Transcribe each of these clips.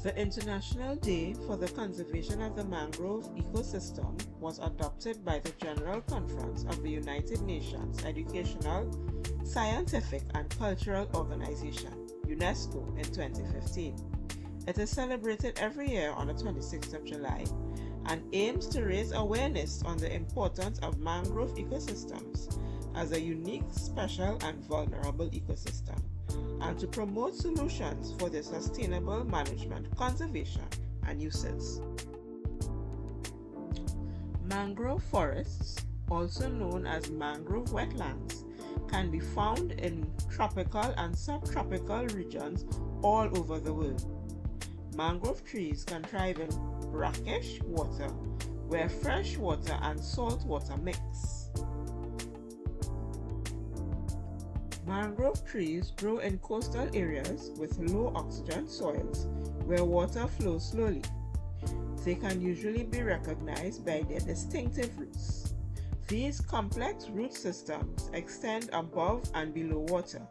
The International Day for the Conservation of the Mangrove Ecosystem was adopted by the General Conference of the United Nations Educational, Scientific and Cultural Organization, UNESCO, in 2015. It is celebrated every year on the 26th of July and aims to raise awareness on the importance of mangrove ecosystems as a unique, special and vulnerable ecosystem, and to promote solutions for their sustainable management, conservation, and uses. Mangrove forests, also known as mangrove wetlands, can be found in tropical and subtropical regions all over the world. Mangrove trees can thrive in brackish water where fresh water and salt water mix. Mangrove trees grow in coastal areas with low oxygen soils where water flows slowly. They can usually be recognized by their distinctive roots. These complex root systems extend above and below water,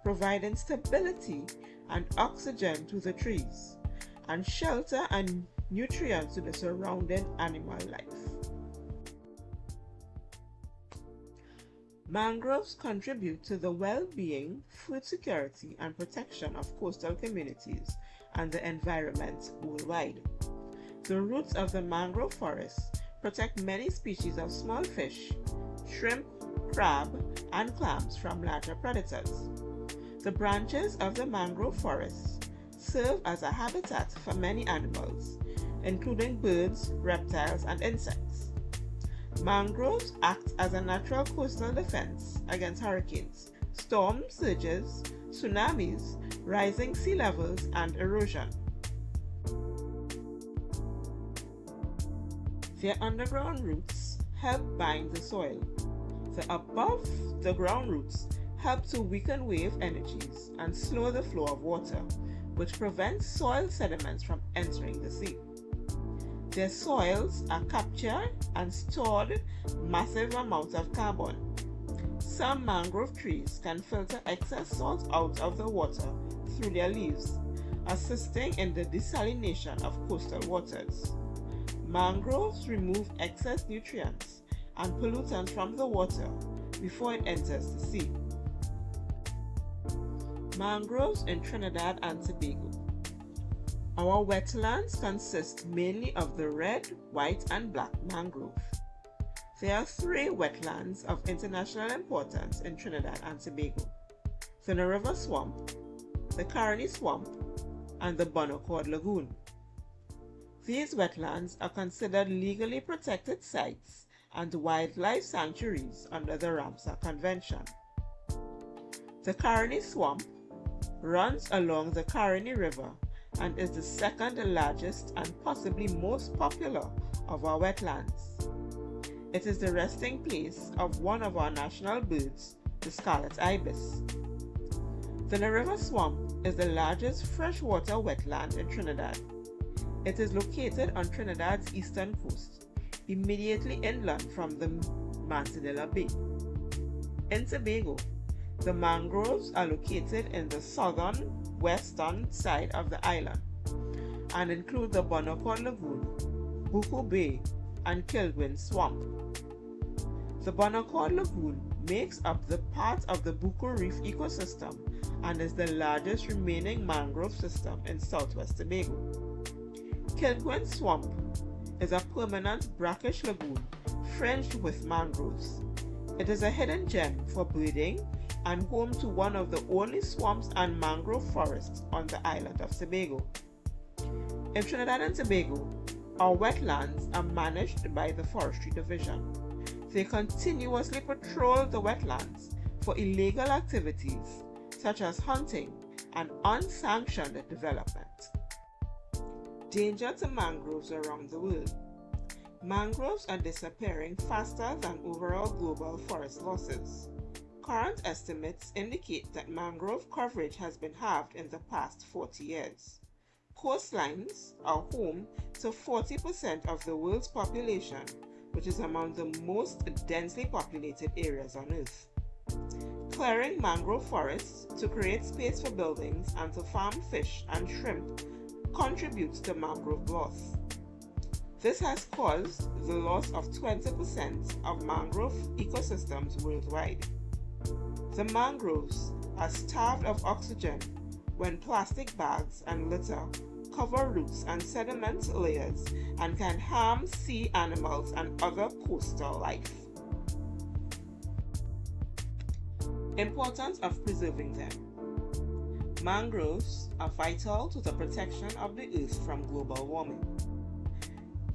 providing stability and oxygen to the trees, and shelter and nutrients to the surrounding animal life. Mangroves contribute to the well-being, food security, and protection of coastal communities and the environment worldwide. The roots of the mangrove forests protect many species of small fish, shrimp, crab, and clams from larger predators. The branches of the mangrove forests serve as a habitat for many animals, including birds, reptiles, and insects. Mangroves act as a natural coastal defense against hurricanes, storm surges, tsunamis, rising sea levels, and erosion. Their underground roots help bind the soil. The above-the-ground roots help to weaken wave energies and slow the flow of water, which prevents soil sediments from entering the sea. Their soils are captured and stored massive amounts of carbon. Some mangrove trees can filter excess salt out of the water through their leaves, assisting in the desalination of coastal waters. Mangroves remove excess nutrients and pollutants from the water before it enters the sea. Mangroves in Trinidad and Tobago. Our wetlands consist mainly of the red, white, and black mangrove. There are three wetlands of international importance in Trinidad and Tobago: the River Swamp, the Caroni Swamp, and the Bonaccord Lagoon. These wetlands are considered legally protected sites and wildlife sanctuaries under the Ramsar Convention. The Caroni Swamp runs along the Caroni River and is the second largest and possibly most popular of our wetlands. It is the resting place of one of our national birds, the scarlet ibis. The River Swamp is the largest freshwater wetland in Trinidad. It is located on Trinidad's eastern coast, immediately inland from the Manzanilla Bay. In Tobago, the mangroves are located in the southern western side of the island and include the Bonaccord Lagoon, Buku Bay, and Kilgwin Swamp. The Bonaccord Lagoon makes up the part of the Buku Reef ecosystem and is the largest remaining mangrove system in southwest Tobago. Kilgwin Swamp is a permanent brackish lagoon fringed with mangroves. It is a hidden gem for breeding and home to one of the only swamps and mangrove forests on the island of Tobago. In Trinidad and Tobago, our wetlands are managed by the Forestry Division. They continuously patrol the wetlands for illegal activities such as hunting and unsanctioned development. Danger to mangroves around the world. Mangroves are disappearing faster than overall global forest losses. Current estimates indicate that mangrove coverage has been halved in the past 40 years. Coastlines are home to 40% of the world's population, which is among the most densely populated areas on Earth. Clearing mangrove forests to create space for buildings and to farm fish and shrimp contributes to mangrove loss. This has caused the loss of 20% of mangrove ecosystems worldwide. The mangroves are starved of oxygen when plastic bags and litter cover roots and sediment layers and can harm sea animals and other coastal life. Importance of preserving them. Mangroves are vital to the protection of the earth from global warming.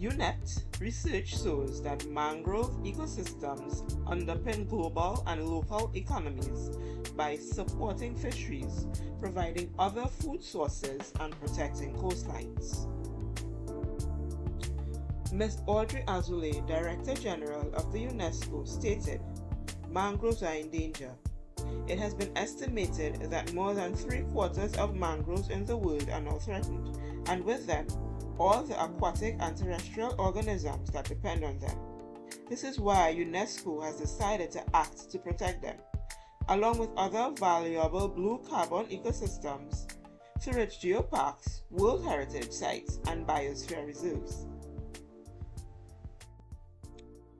UNEP research shows that mangrove ecosystems underpin global and local economies by supporting fisheries, providing other food sources, and protecting coastlines. Ms. Audrey Azoulay, Director General of the UNESCO, stated, "Mangroves are in danger. It has been estimated that more than 3/4 of mangroves in the world are now threatened, and with them, all the aquatic and terrestrial organisms that depend on them. This is why UNESCO has decided to act to protect them, along with other valuable blue carbon ecosystems, through its geoparks, World Heritage Sites, and biosphere reserves."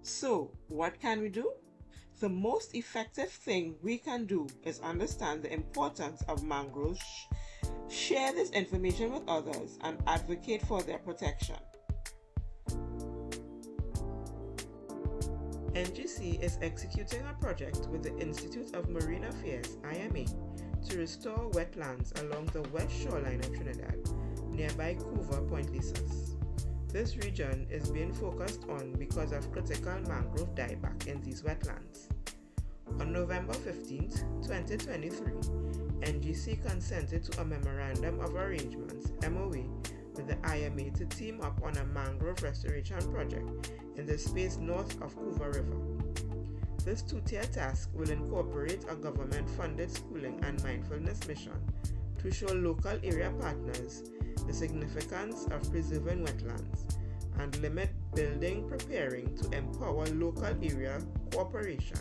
So, what can we do? The most effective thing we can do is understand the importance of mangroves, share this information with others, and advocate for their protection. NGC is executing a project with the Institute of Marine Affairs (IMA) to restore wetlands along the west shoreline of Trinidad, nearby Couva Point Lisas. This region is being focused on because of critical mangrove dieback in these wetlands. On November 15, 2023, NGC consented to a Memorandum of Arrangements (MOA) with the IMA to team up on a mangrove restoration project in the space north of Couva River. This two-tier task will incorporate a government-funded schooling and mindfulness mission to show local area partners the significance of preserving wetlands and limit building preparing to empower local area cooperation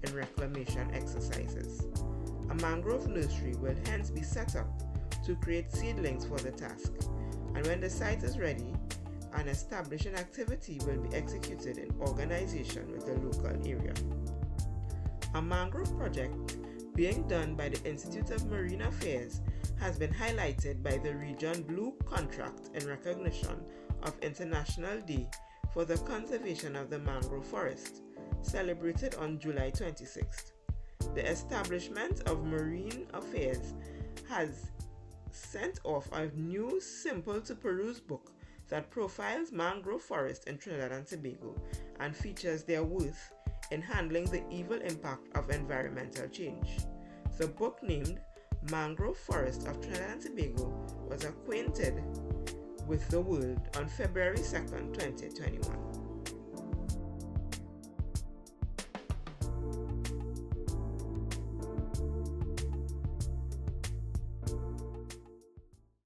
in reclamation exercises. A mangrove nursery will hence be set up to create seedlings for the task, and when the site is ready, an establishing activity will be executed in organization with the local area. A mangrove project being done by the Institute of Marine Affairs has been highlighted by the Region Blue contract in recognition of International Day for the Conservation of the Mangrove Forest, celebrated on July 26th. The establishment of Marine Affairs has sent off a new simple-to-peruse book that profiles mangrove forests in Trinidad and Tobago and features their worth in handling the evil impact of environmental change. The book, named Mangrove Forest of Trinidad and Tobago, was acquainted with the world on February 2, 2021.